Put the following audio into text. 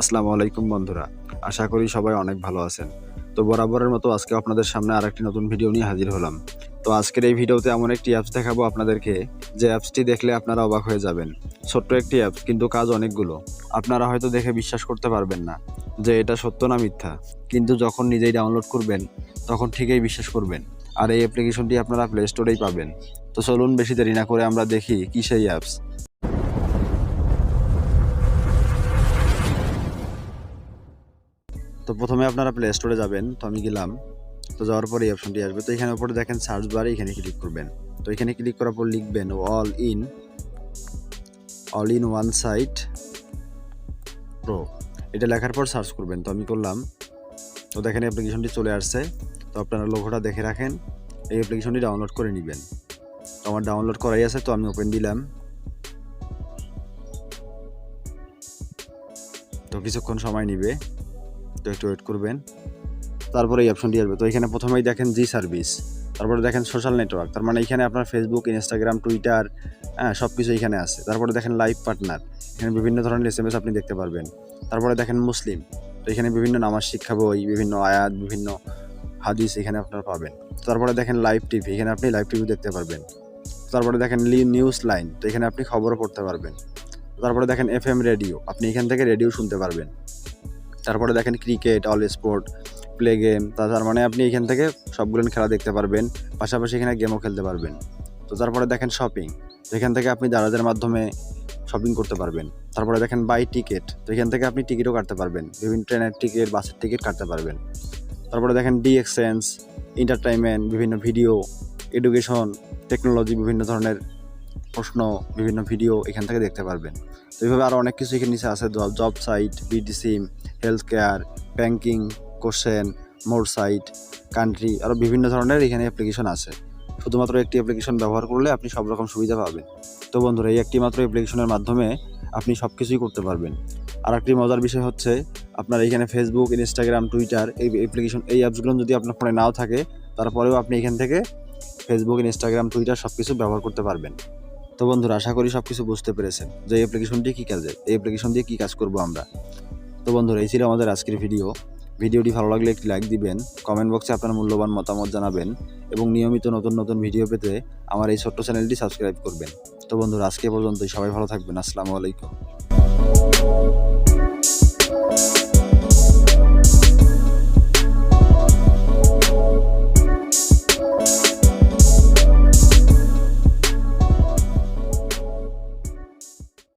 আসসালামু আলাইকুম বন্ধুরা, আশা করি সবাই অনেক ভালো আছেন। তো বরাবরের মতো আজকে আপনাদের সামনে আরেকটি নতুন ভিডিও নিয়ে হাজির হলাম। তো আজকের এই ভিডিওতে এমন একটি অ্যাপস দেখাবো আপনাদেরকে, যে অ্যাপসটি দেখলে আপনারা অবাক হয়ে যাবেন। ছোট্ট একটি অ্যাপস, কিন্তু কাজ অনেকগুলো। আপনারা হয়তো দেখে বিশ্বাস করতে পারবেন না যে এটা সত্য না মিথ্যা, কিন্তু যখন নিজেই ডাউনলোড করবেন তখন ঠিকই বিশ্বাস করবেন। আর এই অ্যাপ্লিকেশনটি আপনারা প্লে স্টোরেই পাবেন। তো চলুন বেশি দেরি না করে আমরা দেখি কি সেই অ্যাপস। তো প্রথমে আপনারা প্লে স্টোরে যাবেন, তো আমি গেলাম। তো যাওয়ার পরে এই অপশনটি আসবে। তো এখানে উপরে দেখেন সার্চ বারে, এখানে ক্লিক করবেন। তো এখানে ক্লিক করার পর লিখবেন all in one site pro. এটা লেখার পর সার্চ করবেন। তো আমি করলাম। তো দেখেন অ্যাপ্লিকেশনটি চলে আসছে। তো আপনারা লোগোটা দেখে রাখেন, এই অ্যাপ্লিকেশনটি ডাউনলোড করে নেবেন। তো আমার ডাউনলোড করাই আছে, তো আমি ওপেন দিলাম। তো কিছুক্ষণ সময় নিবে, তো একটু ওয়েট করবেন। তারপরে এই অপশনটি আসবে। তো এখানে প্রথমেই দেখেন জি সার্ভিস, তারপরে দেখেন সোশ্যাল নেটওয়ার্ক, তার মানে এখানে আপনার ফেসবুক, ইনস্টাগ্রাম, টুইটার, সব কিছু এখানে আছে। তারপরে দেখেন লাইভ পার্টনার, এখানে বিভিন্ন ধরনের SMS আপনি দেখতে পারবেন। তারপরে দেখেন মুসলিম, তো এখানে বিভিন্ন নামাজ শিক্ষা বই, বিভিন্ন আয়াত, বিভিন্ন হাদিস এখানে আপনারা পাবেন। তারপরে দেখেন লাইভ টিভি, এখানে আপনি লাইভ টিভি দেখতে পারবেন। তারপরে দেখেন নিউজ লাইন, তো এখানে আপনি খবরও পড়তে পারবেন। তারপরে দেখেন FM রেডিও, আপনি এখান থেকে রেডিও শুনতে পারবেন। তারপরে দেখেন cricket, all sport, play game, তার মানে আপনি এখান থেকে সবগুলো খেলা দেখতে পারবেন, পাশাপাশি এখানে গেমও খেলতে পারবেন। তো তারপরে দেখেন শপিং, তো এখান থেকে আপনি দারাজের মাধ্যমে শপিং করতে পারবেন। তারপরে দেখেন বাই টিকিট, তো এখান থেকে আপনি টিকিটও কাটতে পারবেন, বিভিন্ন ট্রেনের টিকিট, বাসের টিকিট কাটতে পারবেন। তারপরে দেখেন ডি এক্সচেঞ্জ, এন্টারটেইনমেন্ট, বিভিন্ন ভিডিও, এডুকেশন, টেকনোলজি, বিভিন্ন ধরনের প্রশ্ন, বিভিন্ন ভিডিও এখান থেকে দেখতে পারবেন। তো এইভাবে আরও অনেক কিছু এখানে নিচে আছে, জব সাইট, বিডিসিম, health care, banking, question, more site, country, আরও বিভিন্ন ধরনের এখানে অ্যাপ্লিকেশন আছে। শুধুমাত্র একটি অ্যাপ্লিকেশন ব্যবহার করলে আপনি সব রকম সুবিধা পাবেন। তো বন্ধুরা, এই একটি মাত্র অ্যাপ্লিকেশনের মাধ্যমে আপনি সব কিছুই করতে পারবেন। আর একটি মজার বিষয় হচ্ছে, আপনার এখানে ফেসবুক, ইনস্টাগ্রাম, টুইটার, এই অ্যাপ্লিকেশন, এই অ্যাপসগুলো যদি আপনার ফোনে নাও থাকে, তারপরেও আপনি এখান থেকে ফেসবুক, ইনস্টাগ্রাম, টুইটার সব কিছু ব্যবহার করতে পারবেন। তো বন্ধুরা, আশা করি সব কিছু বুঝতে পেরেছেন যে এই অ্যাপ্লিকেশনটি কী কাজে, এই অ্যাপ্লিকেশন দিয়ে কী কাজ করবো আমরা। তো বন্ধুরা, এই ছিল আমাদের আজকের ভিডিওটি ভালো লাগলে একটি লাইক দিবেন, কমেন্ট বক্সে আপনার মূল্যবান মতামত জানাবেন, এবং নিয়মিত নতুন নতুন ভিডিও পেতে আমার এই ছোট্ট চ্যানেলটি সাবস্ক্রাইব করবেন। তো বন্ধুরা, আজকে পর্যন্তই, সবাই ভালো থাকবেন। আসসালামু আলাইকুম।